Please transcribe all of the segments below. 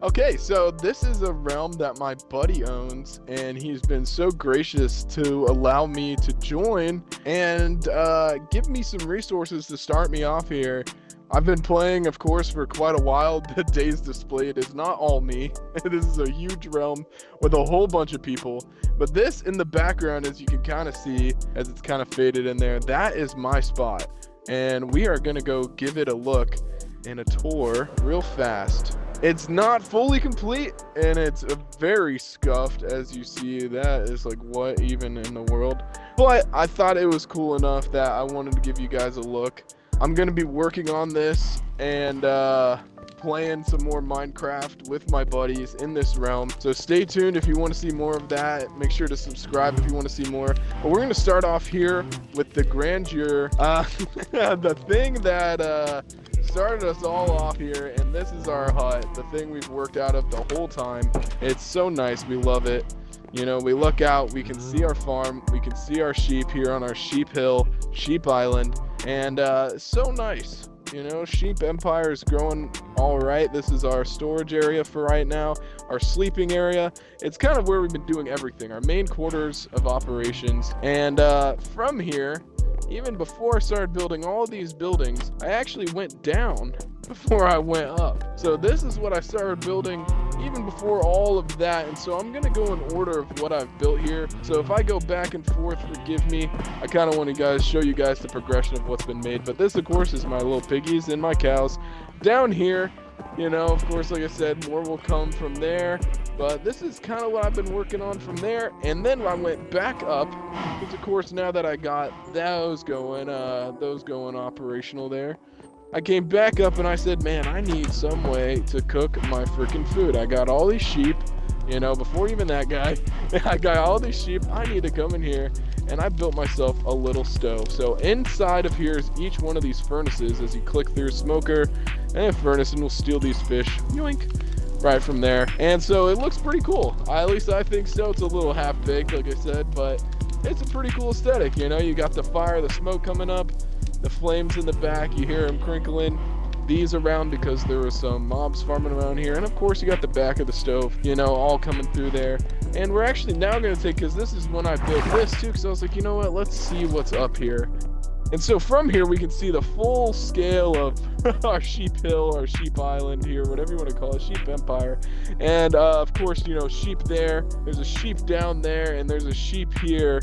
Okay, so this is a realm that my buddy owns, and he's been so gracious to allow me to join and give me some resources to start me off here. I've been playing, of course, for quite a while. The days displayed is not all me. This is a huge realm with a whole bunch of people. But this in the background, as you can kind of see, as it's kind of faded in there, that is my spot. And we are going to go give it a look and a tour real fast. It's not fully complete, and it's very scuffed, as you see. That is like, what even in the world? But I thought it was cool enough that I wanted to give you guys a look. I'm going to be working on this and playing some more Minecraft with my buddies in this realm. So stay tuned if you want to see more of that. Make sure to subscribe if you want to see more. But we're going to start off here with the grandeur. The thing that started us all off here, and this is our hut, the thing we've worked out of the whole time. It's so nice. We love it. You know, we look out, we can see our farm, we can see our sheep here on our sheep hill, sheep island, and so nice. You know, sheep empire is growing all right. This is our storage area for right now, our sleeping area. It's kind of where we've been doing everything, our main quarters of operations. And from here, even before I started building all of these buildings, I actually went down before I went up. So this is what I started building even before all of that. And so I'm going to go in order of what I've built here. So if I go back and forth, forgive me. I kind of want to show you guys the progression of what's been made. But this, of course, is my little piggies and my cows. Down here, you know, of course, like I said, more will come from there. But this is kind of what I've been working on from there. And then I went back up, because of course, now that I got those going operational there, I came back up and I said, man, I need some way to cook my freaking food. I got all these sheep, you know, before even that guy, I got all these sheep. I need to come in here, and I built myself a little stove. So inside of here is each one of these furnaces. As you click through, smoker and a furnace, and we'll steal these fish, yoink, right from there. And so it looks pretty cool. At least I think so. It's a little half-baked, like I said, but it's a pretty cool aesthetic. You know, you got the fire, the smoke coming up, the flames in the back, you hear them crinkling. These around because there was some mobs farming around here. And of course you got the back of the stove, you know, all coming through there. And we're actually now going to take, because this is when I built this too, because I was like, you know what, let's see what's up here. And so from here we can see the full scale of our sheep hill, our sheep island here, whatever you want to call it, sheep empire. And of course, you know, sheep there's a sheep down there, and there's a sheep here.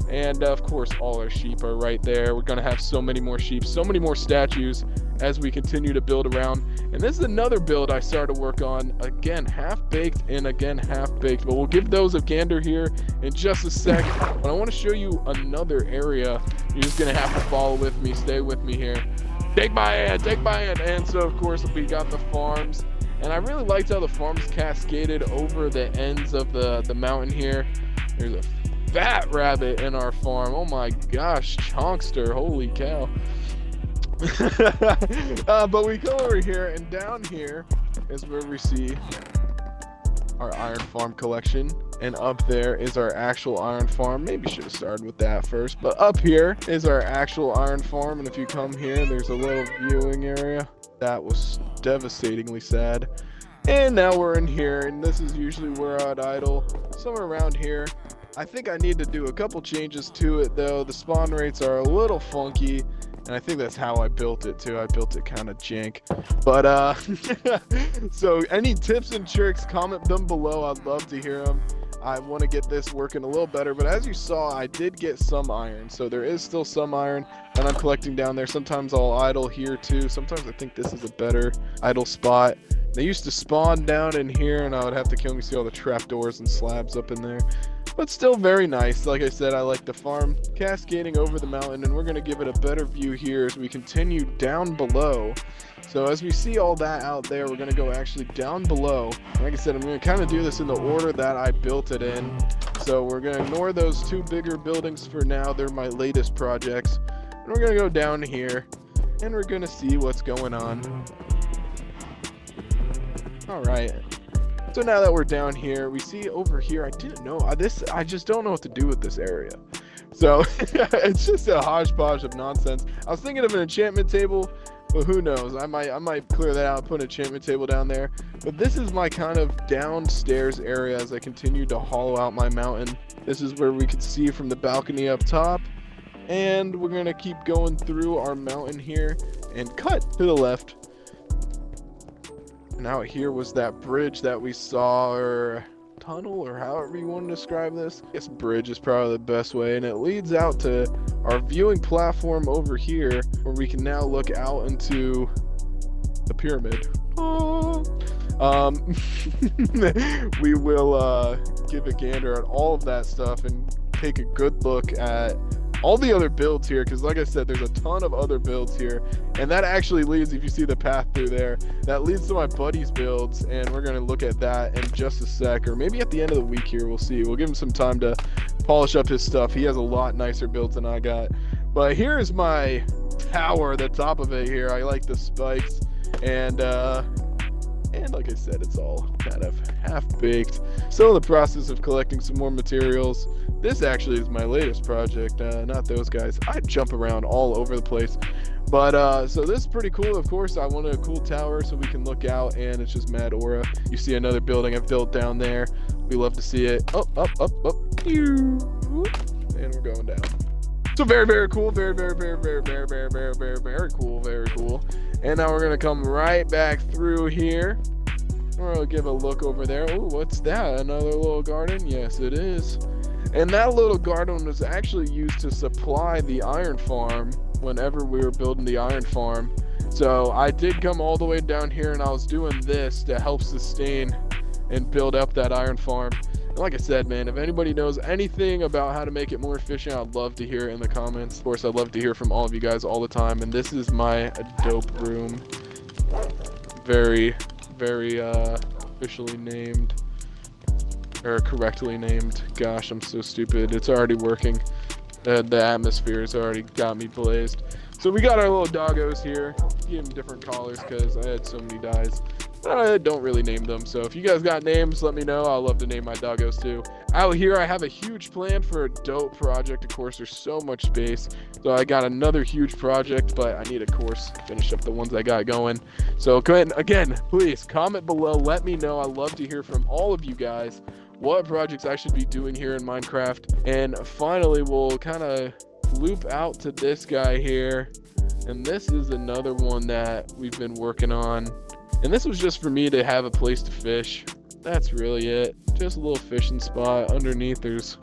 And of course, all our sheep are right there. We're going to have so many more sheep, so many more statues as we continue to build around. And this is another build I started to work on. Again, half-baked and again, half-baked. But we'll give those a gander here in just a sec. But I want to show you another area. You're just going to have to follow with me. Stay with me here. Take my hand, take my hand. And so, of course, we got the farms. And I really liked how the farms cascaded over the ends of the mountain here. There's a fat rabbit in our farm. Oh my gosh, chonkster, holy cow. But we come over here, and down here is where we see our iron farm collection, and up there is our actual iron farm. Maybe should have started with that first, but up here is our actual iron farm. And if you come here, there's a little viewing area. That was devastatingly sad. And now we're in here, and this is usually where I'd idle, somewhere around here. I think I need to do a couple changes to it though. The spawn rates are a little funky, and I think that's how I built it too. I built it kind of jank. But so any tips and tricks, comment them below. I'd love to hear them. I want to get this working a little better, but as you saw, I did get some iron, so there is still some iron, and I'm collecting down there. Sometimes I'll idle here too. Sometimes I think this is a better idle spot. They used to spawn down in here, and I would have to kill me. See all the trapdoors and slabs up in there, but still very nice. Like I said, I like the farm cascading over the mountain, and we're going to give it a better view here as we continue down below. So as we see all that out there, we're going to go actually down below. Like I said, I'm going to kind of do this in the order that I built it in. So we're going to ignore those two bigger buildings for now. They're my latest projects. And we're going to go down here, and we're going to see what's going on. All right. So now that we're down here, we see over here, I didn't know I just don't know what to do with this area. So it's just a hodgepodge of nonsense. I was thinking of an enchantment table, But who knows? I might clear that out, put an enchantment table down there. But this is my kind of downstairs area as I continue to hollow out my mountain. This is where we could see from the balcony up top. And we're gonna keep going through our mountain here and cut to the left. And out here was that bridge that we saw, or tunnel, or however you want to describe this. I guess bridge is probably the best way, and it leads out to our viewing platform over here, where we can now look out into the pyramid. We will give a gander at all of that stuff and take a good look at all the other builds here, because like I said, there's a ton of other builds here, and that actually leads, if you see the path through there, that leads to my buddy's builds, and we're going to look at that in just a sec, or maybe at the end of the week here. We'll see. We'll give him some time to polish up his stuff. He has a lot nicer builds than I got. But here is my tower, the top of it here. I like the spikes, and like I said, it's all kind of half-baked. Still in the process of collecting some more materials. This actually is my latest project, not those guys. I jump around all over the place. But, so this is pretty cool. Of course, I wanted a cool tower so we can look out, and it's just mad aura. You see another building I've built down there. We love to see it. Up, up, up, up. And we're going down. So very, very cool. Very, very, very, very, very, very, very, very, very cool. Very cool. And now we're going to come right back through here. We'll give a look over there. Oh, what's that? Another little garden? Yes, it is. And that little garden was actually used to supply the iron farm whenever we were building the iron farm. So I did come all the way down here, and I was doing this to help sustain and build up that iron farm. And like I said, man, if anybody knows anything about how to make it more efficient, I'd love to hear it in the comments. Of course, I'd love to hear from all of you guys all the time. And this is my dope room. Very, very officially named, or correctly named. Gosh, I'm so stupid. It's already working. The atmosphere's already got me blazed. So we got our little doggos here. Give them different collars because I had so many dyes. I don't really name them, so if you guys got names, let me know. I'll love to name my doggos too. Out here, I have a huge plan for a dope project. Of course, there's so much space, so I got another huge project, but I need, of course, finish up the ones I got going. So go ahead, again, please comment below. Let me know. I love to hear from all of you guys what projects I should be doing here in Minecraft. And finally, we'll kind of loop out to this guy here, and this is another one that we've been working on. And this was just for me to have a place to fish. That's really it. Just a little fishing spot. Underneath there's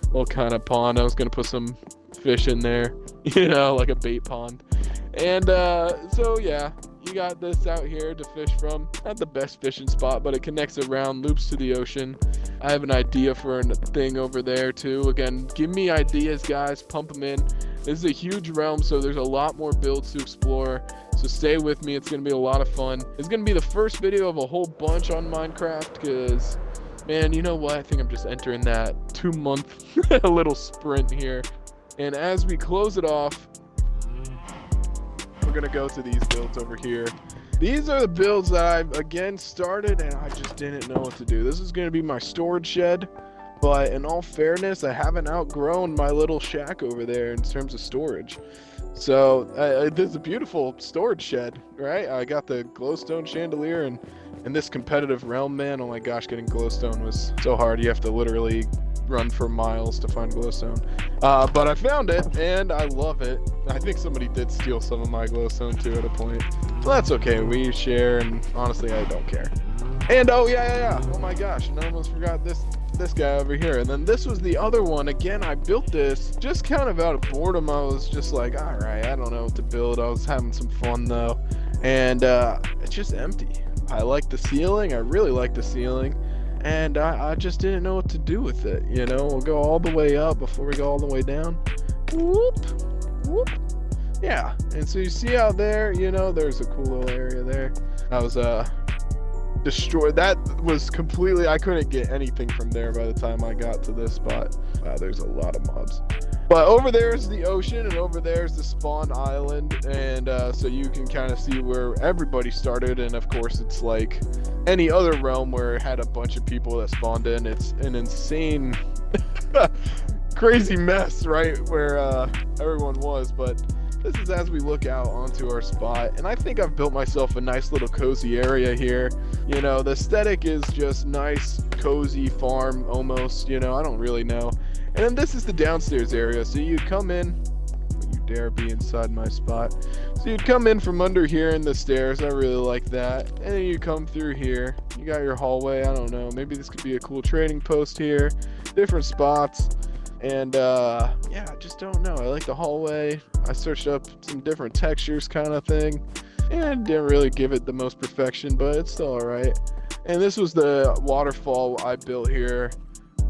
a little kind of pond. I was going to put some fish in there, you know, like a bait pond. And so yeah, you got this out here to fish from. Not the best fishing spot, but it connects around, loops to the ocean. I have an idea for a thing over there too. Again, give me ideas, guys. Pump them in. This is a huge realm, so there's a lot more builds to explore. So stay with me. It's going to be a lot of fun. It's going to be the first video of a whole bunch on Minecraft because, man, you know what? I think I'm just entering that 2-month little sprint here. And as we close it off, we're going to go to these builds over here. These are the builds that I've, again, started, and I just didn't know what to do. This is going to be my storage shed. But in all fairness, I haven't outgrown my little shack over there in terms of storage. So this is a beautiful storage shed, right? I got the glowstone chandelier, and in this competitive realm, man, oh my gosh, getting glowstone was so hard. You have to literally run for miles to find glowstone. But I found it, and I love it. I think somebody did steal some of my glowstone too at a point. Well, that's okay. We share, and honestly, I don't care. And oh yeah. Oh my gosh, and I almost forgot this guy over here. And then this was the other one. Again, I built this just kind of out of boredom. I was just like, all right, I don't know what to build. I was having some fun though, and it's just empty. I like the ceiling. I really like the ceiling, and I just didn't know what to do with it. You know, we'll go all the way up before we go all the way down. Whoop, whoop. Yeah, and so you see out there, you know, there's a cool little area there. I was destroyed. That was completely, I couldn't get anything from there by the time I got to this spot. Wow, there's a lot of mobs. But over there is the ocean, and over there is the spawn island, and so you can kind of see where everybody started. And of course, it's like any other realm where it had a bunch of people that spawned in. It's an insane crazy mess, right, where everyone was. But this is as we look out onto our spot, and I think I've built myself a nice little cozy area here. You know, the aesthetic is just nice, cozy farm almost, you know, I don't really know. And then this is the downstairs area, so you come in, you dare be inside my spot. So you'd come in from under here in the stairs, I really like that. And then you come through here, you got your hallway, I don't know, maybe this could be a cool trading post here, different spots. And yeah, I just don't know. I like the hallway. I searched up some different textures kind of thing, and didn't really give it the most perfection, but it's still alright. And this was the waterfall I built here,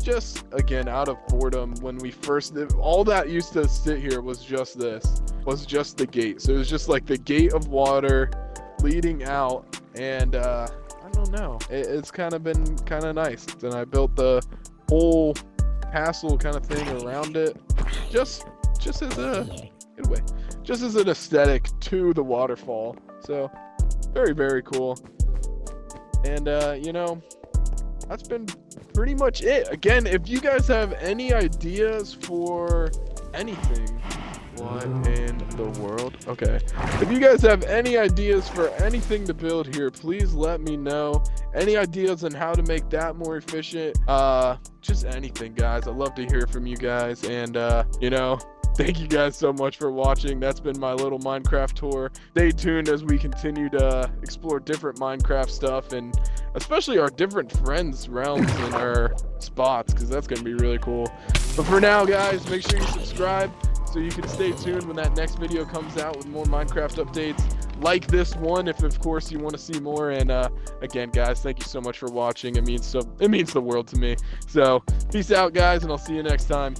just again out of boredom. When we first did, all that used to sit here was just this, was just the gate. So it was just like the gate of water leading out, and I don't know. It's kind of been kind of nice. And I built the whole castle kind of thing around it, just as a good way, just as an aesthetic to the waterfall. So very, very cool. And you know, that's been pretty much it. Again, if you guys have any ideas for anything, what in the world? Okay, if you guys have any ideas for anything to build here, please let me know. Any ideas on how to make that more efficient, just anything, guys. I'd love to hear from you guys. And you know, thank you guys so much for watching. That's been my little Minecraft tour. Stay tuned as we continue to explore different Minecraft stuff, and especially our different friends' realms and our spots, because that's going to be really cool. But for now, guys, make sure you subscribe so you can stay tuned when that next video comes out with more Minecraft updates like this one, if of course you want to see more. And again, guys, thank you so much for watching. It means the world to me. So peace out, guys, and I'll see you next time.